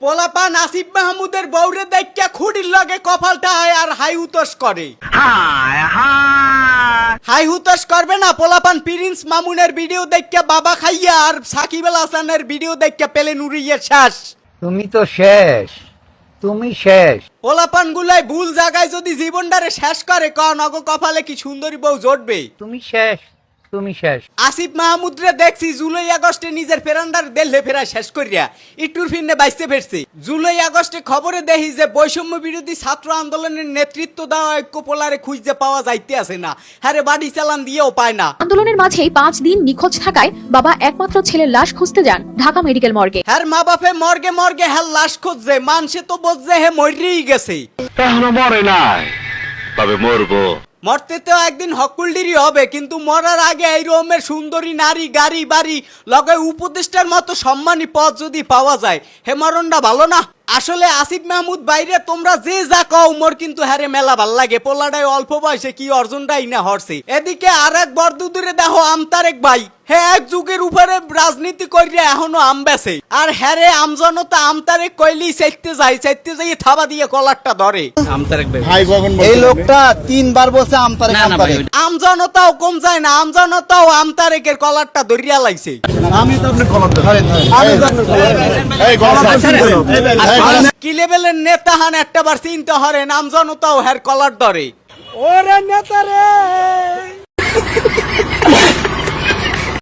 পোলাপান আসিফ মাহমুদের বউরে দেখা খুঁড়ির লগে কপালটা হয় আর হাই উতস করে। হাই হুতস করবে না। পোলাপান প্রিন্স মামুনের ভিডিও দেখা বাবা খাইয়া আর সাকিব আল হাসানের ভিডিও দেখা পেলে নুরিয়ে শেষ। তুমি তো শেষ, তুমি শেষ। পোলাপান গুলাই ভুল জায়গায় যদি জীবনটারে শেষ করে নগ কপালে কি সুন্দরী বউ জড়বে। তুমি শেষ, তুমি শেষ। আসিফ মাহমুদরে দেখছি জুলাই আগস্টে নিজের ফেরান্ডার দেলহে ফেরা শেষ করিয়া ইটুর ফিরনে বাইসতে ফেরছে। জুলাই আগস্টে খবরে দেখি যে বৈষম্য বিরোধী ছাত্র আন্দোলনের নেতৃত্ব দেওয়া ঐক্য পোলারে খুঁজতে পাওয়া যাইতে আছে না। হ্যারে বাড়ি চালান দিয়েও পায় না। আন্দোলনের মাঝেই 5 দিন নিখোঁজ থাকায় বাবা একমাত্র ছেলের লাশ খুঁজতে যান ঢাকা মেডিকেল মর্গে। হ্যার মা বাপে মর্গে মর্গে হ্যার লাশ খুঁজছে, মানুষে তো বলছে হে মরেই গেছে। এখনো মরে নাই, তবে মরবো। মরতে তো একদিন হকুলডিরই হবে, কিন্তু মরার আগে এই রকমের সুন্দরী নারী, গাড়ি বাড়ি লগে উপদেষ্টার মতো সম্মানী পদ যদি পাওয়া যায়, হে মরণটা ভালো না। আসলে আসিফ মাহমুদ বাইরে তোমরা যে যা কও, মোর কিন্তু হ্যারে মেলা ভাল লাগে। পোলাটাই অল্প বয়সে কি অর্জনটাই না হরছে। এদিকে আর এক বরদুদুরে দেখো আমতারেক ভাই, হে এক যুগের উপরে রাজনীতি করিয়া এখনো আম বেছে। আর হ্যারে আমজনতা আমতারেক কইলি চাইতে যাই থাবা দিয়ে কলারটা ধরে। এই লোকটা 3 বার বলছে আমতারেক। আমজনতাও কম যায় না, আমজনতাও আমতারেকের কলারটা ধরিয়া লাইছে। আমি তো আপনি কলার ধরেন, আমি তো আপনি কি লেভেলের নেতা হান একটা বার চিন্তা হরে, আমজনতাও হ্যার কলার ধরে। ওরে নেতা রে